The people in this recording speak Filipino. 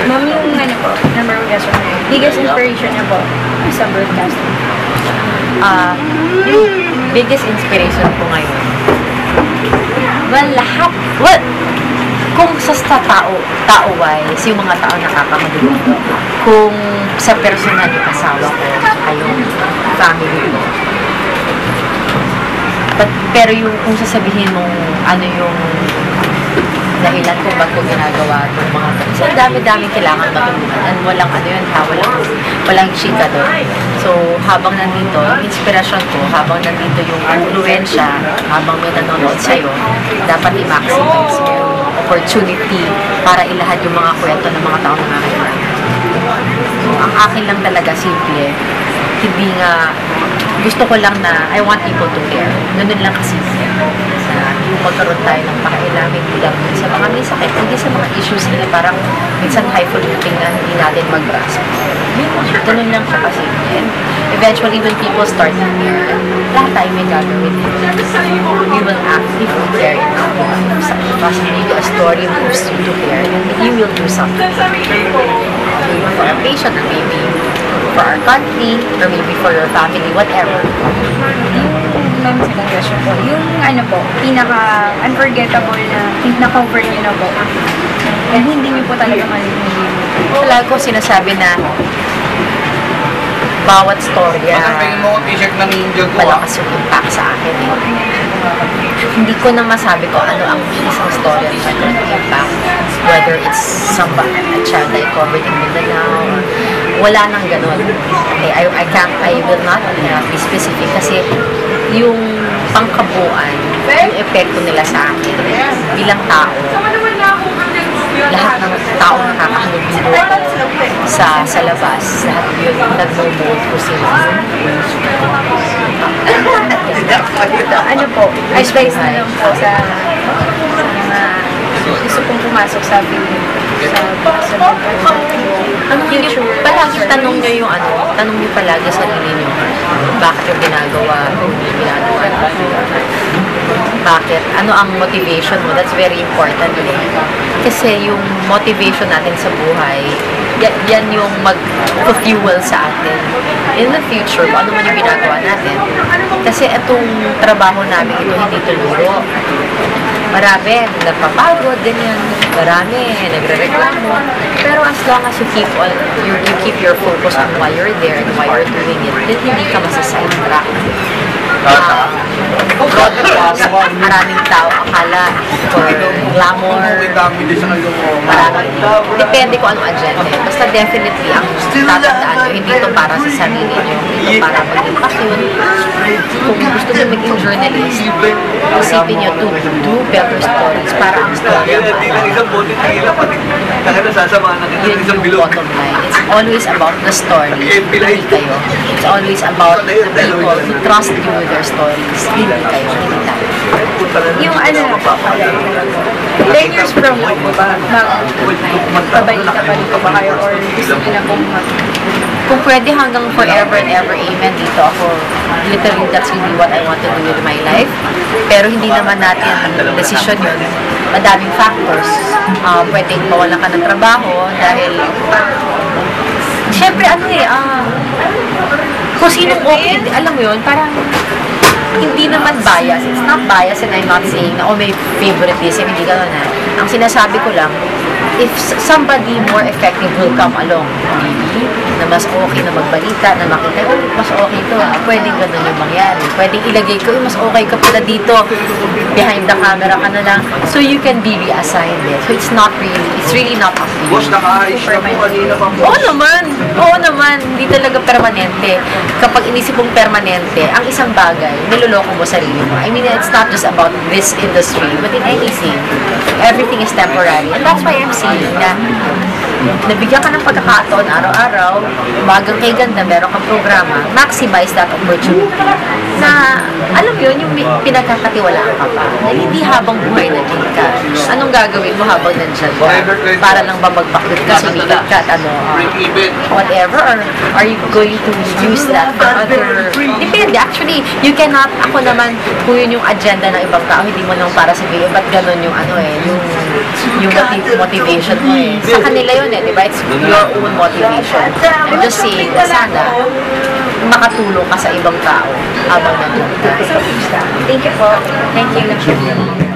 Ma'am, yung ano po, number one question, biggest inspiration niyo po sa broadcasting? Yung biggest inspiration ko ngayon, well, lahat, well, kung sa tao-wise, yung mga tao nakakamadulog, kung sa personal yung asawa ko, saka yung family ko. Pero yung kung sasabihin mong ano yung dahilan kung ba't ko ginagawa itong mga ito. So, dami-daming kailangan matulungan. And walang ano yun ha, walang chika doon. So, habang nandito, yung inspirasyon ko, habang nandito yung influensya, habang may nanonood sa'yo, dapat i-maximize mo yung opportunity para ilahad yung mga kwento ng mga taong nangangailangan. So, ang akin lang talaga, simple, hindi nga, gusto ko lang na I want people to care. Ganun lang kasi. Yung magkaroon tayo ng pakailangan, hindi lang sa mga may sakit, hindi sa mga issues nila parang minsan highfalutin na hindi natin mag-grasp. Ganun lang siya kasi. And eventually, when people start to care, lahat tayo may gagawin. We will act if we care enough. Kasi maybe a story moves you to care, and you will do something. Maybe for a patient, or maybe for our country, or maybe for your family, whatever. Ma'am, second question po. Yung ano po, pinaka-unforgettable na cover niyo na po. And hindi niyo po talaga malilimutin. Lagi ko sinasabi na bawat storya malakas yung impact sa akin. Hindi ko na masabi ko ano ang isang storya na impact. Whether it's a child I covered in Mindanao, wala nang ganun. Okay, I will not be specific kasi yung pangkabuuan, yung epekto nila sa akin bilang tao, lahat ng tao nakakahalubilo sa labas, lahat yun nag-promote ko sila. Ano po, advice na lang po sa mga gusto kong pumasok sa ang future. Palagi tanong nyo yung tanong nyo palagi sa sarili nyo. Bakit yung ginagawa bakit? Ano ang motivation mo? That's very important. Kasi yung motivation natin sa buhay, yan yung mag-fuel sa atin. In the future, kung ano man yung ginagawa natin. Kasi itong trabaho namin, ito hindi tuluro. Marami, nagpapagod, ganyan. Marami, nagre-reklamo. Pero as long as you keep your focus on why you're there and why you're doing it, then hindi ka masasidetrack. Maraming tao akala for glamour, depende kung anong agenda. Basta definitely ang tatandaan nyo, hindi ito para sa sarili nyo, ito para maging pasyon. Kung gusto nyo maging journalist, isipin nyo to do better stories para ang story ang yun yung bottom line. It's always about the story, hindi kayo. It's always about the people who trust you with their stories, hindi kayo, hindi tayo. Yung ano na po, 10 years from now po ba, magpabalita pa rin po ba kayo or gusto nyo na pong kung pwede hanggang forever and ever, amen, dito ako. Literally, that's really what I want to do with my life. Pero hindi naman natin decision yun. Madaming factors. Pwedeng mawala ka ng trabaho dahil syempre, kung sinong okay, alam mo yun, parang hindi naman bias. It's not bias and I'm not saying na, may favoritism, hindi gano'n na. Ang sinasabi ko lang, if somebody more effective will come along, maybe, na mas okay na magbalita, na makita, mas okay to, pwedeng gano'n yung mangyari. Pwedeng ilagay ko, mas okay ka pala dito, behind the camera ka na lang, so you can be reassigned it. So it's really not up to you. Oo naman, hindi talaga permanente. Kapag inisip mong permanente, ang isang bagay, niloloko mo sarili mo. I mean, it's not just about this industry, but in anything, everything is temporary. And that's why I'm saying na nabigyan ka ng pagkakataon araw-araw, umagang kay ganda, meron kang programa, maximize that opportunity na, alam mo yun, yung pinagkakatiwalaan ka pa. Na hindi habang buhay nandun ka. Anong gagawin mo habang nandyan ka? Para lang ba magpakit ka, sumikat ka, whatever, or are you going to use that for other, depende. Actually, you cannot, ako naman, kung yun yung agenda ng ibang tao, hindi mo nang para sabihin, ba't ganun yung yung motivation mo eh. Sa kanila yun yun eh, di ba? It's your own motivation. I'm just saying na sana makatulong ka sa ibang tao habang nandun ka. Thank you po. Thank you.